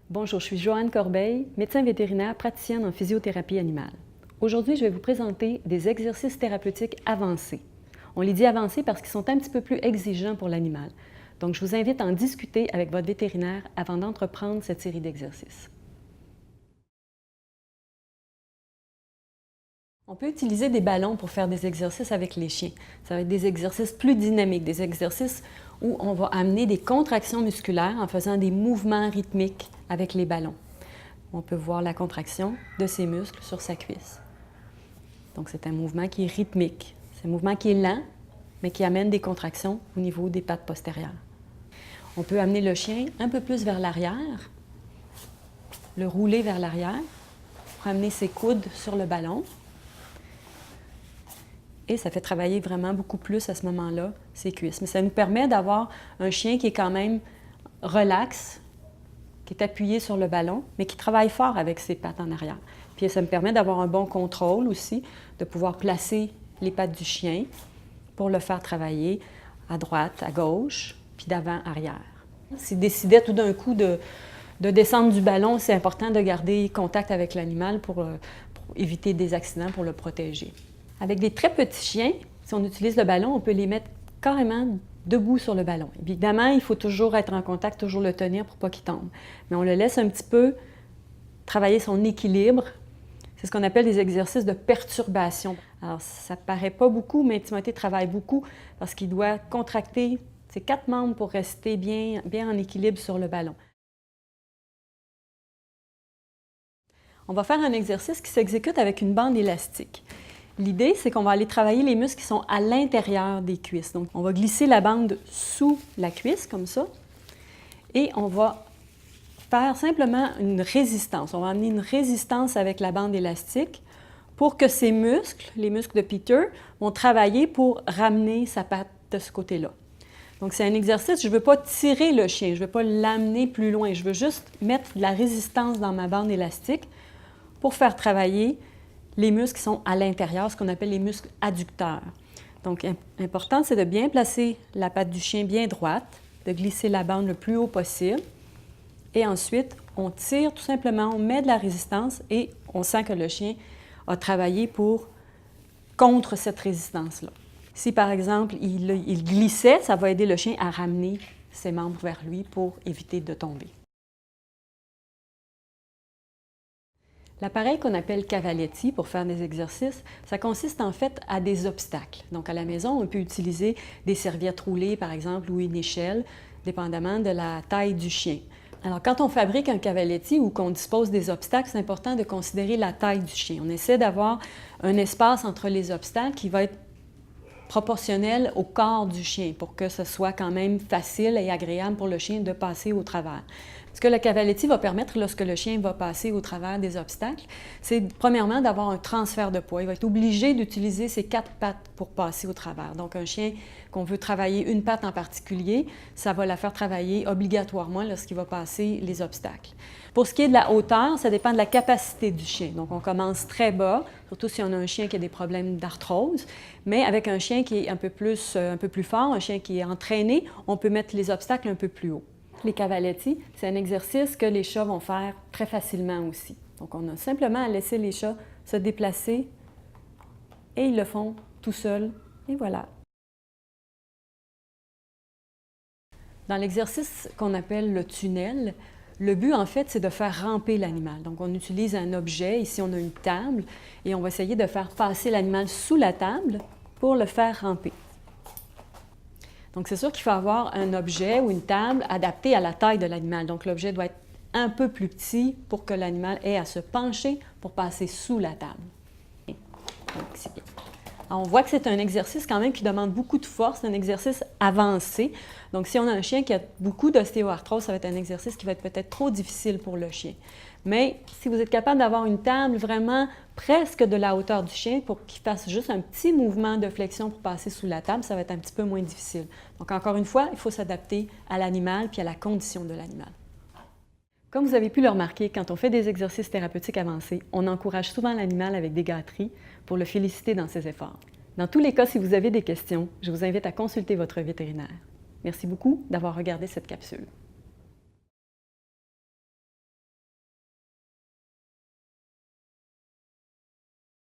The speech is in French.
Bonjour, je suis Joanne Corbeil, médecin vétérinaire praticienne en physiothérapie animale. Aujourd'hui, je vais vous présenter des exercices thérapeutiques avancés. On les dit avancés parce qu'ils sont un petit peu plus exigeants pour l'animal. Donc, je vous invite à en discuter avec votre vétérinaire avant d'entreprendre cette série d'exercices. On peut utiliser des ballons pour faire des exercices avec les chiens. Ça va être des exercices plus dynamiques, des exercices où on va amener des contractions musculaires en faisant des mouvements rythmiques avec les ballons. On peut voir la contraction de ses muscles sur sa cuisse. Donc, c'est un mouvement qui est rythmique. C'est un mouvement qui est lent, mais qui amène des contractions au niveau des pattes postérieures. On peut amener le chien un peu plus vers l'arrière, le rouler vers l'arrière, pour amener ses coudes sur le ballon. Et ça fait travailler vraiment beaucoup plus à ce moment-là ses cuisses. Mais ça nous permet d'avoir un chien qui est quand même relax, qui est appuyé sur le ballon, mais qui travaille fort avec ses pattes en arrière. Puis ça me permet d'avoir un bon contrôle aussi, de pouvoir placer les pattes du chien pour le faire travailler à droite, à gauche, puis d'avant, arrière. S'il décidait tout d'un coup de descendre du ballon, c'est important de garder contact avec l'animal pour éviter des accidents, pour le protéger. Avec des très petits chiens, si on utilise le ballon, on peut les mettre carrément debout sur le ballon. Évidemment, il faut toujours être en contact, toujours le tenir pour pas qu'il tombe. Mais on le laisse un petit peu travailler son équilibre. C'est ce qu'on appelle des exercices de perturbation. Alors, ça ne paraît pas beaucoup, mais Timothée travaille beaucoup parce qu'il doit contracter ses 4 membres pour rester bien en équilibre sur le ballon. On va faire un exercice qui s'exécute avec une bande élastique. L'idée, c'est qu'on va aller travailler les muscles qui sont à l'intérieur des cuisses. Donc, on va glisser la bande sous la cuisse, comme ça, et on va faire simplement une résistance. On va amener une résistance avec la bande élastique pour que ces muscles, les muscles de Peter, vont travailler pour ramener sa patte de ce côté-là. Donc, c'est un exercice, je ne veux pas tirer le chien, je ne veux pas l'amener plus loin, je veux juste mettre de la résistance dans ma bande élastique pour faire travailler les muscles qui sont à l'intérieur, ce qu'on appelle les muscles adducteurs. Donc, important, c'est de bien placer la patte du chien bien droite, de glisser la bande le plus haut possible. Et ensuite, on tire tout simplement, on met de la résistance et on sent que le chien a travaillé contre cette résistance-là. Si, par exemple, il glissait, ça va aider le chien à ramener ses membres vers lui pour éviter de tomber. L'appareil qu'on appelle cavaletti pour faire des exercices, ça consiste en fait à des obstacles. Donc à la maison, on peut utiliser des serviettes roulées, par exemple, ou une échelle, dépendamment de la taille du chien. Alors quand on fabrique un cavaletti ou qu'on dispose des obstacles, c'est important de considérer la taille du chien. On essaie d'avoir un espace entre les obstacles qui va être proportionnel au corps du chien pour que ce soit quand même facile et agréable pour le chien de passer au travers. Ce que le cavaletti va permettre lorsque le chien va passer au travers des obstacles, c'est premièrement d'avoir un transfert de poids. Il va être obligé d'utiliser ses 4 pattes pour passer au travers. Donc un chien qu'on veut travailler une patte en particulier, ça va la faire travailler obligatoirement lorsqu'il va passer les obstacles. Pour ce qui est de la hauteur, ça dépend de la capacité du chien. Donc on commence très bas, surtout si on a un chien qui a des problèmes d'arthrose, mais avec un chien qui est un peu plus fort, un chien qui est entraîné, on peut mettre les obstacles un peu plus haut. Les cavaletti, c'est un exercice que les chats vont faire très facilement aussi. Donc, on a simplement à laisser les chats se déplacer et ils le font tout seuls. Et voilà. Dans l'exercice qu'on appelle le tunnel, le but, en fait, c'est de faire ramper l'animal. Donc, on utilise un objet. Ici, on a une table et on va essayer de faire passer l'animal sous la table pour le faire ramper. Donc, c'est sûr qu'il faut avoir un objet ou une table adaptée à la taille de l'animal. Donc, l'objet doit être un peu plus petit pour que l'animal ait à se pencher pour passer sous la table. Donc, c'est bien. Alors, on voit que c'est un exercice quand même qui demande beaucoup de force, un exercice avancé. Donc, si on a un chien qui a beaucoup d'ostéoarthrose, ça va être un exercice qui va être peut-être trop difficile pour le chien. Mais si vous êtes capable d'avoir une table vraiment presque de la hauteur du chien pour qu'il fasse juste un petit mouvement de flexion pour passer sous la table, ça va être un petit peu moins difficile. Donc, encore une fois, il faut s'adapter à l'animal puis à la condition de l'animal. Comme vous avez pu le remarquer, quand on fait des exercices thérapeutiques avancés, on encourage souvent l'animal avec des gâteries pour le féliciter dans ses efforts. Dans tous les cas, si vous avez des questions, je vous invite à consulter votre vétérinaire. Merci beaucoup d'avoir regardé cette capsule.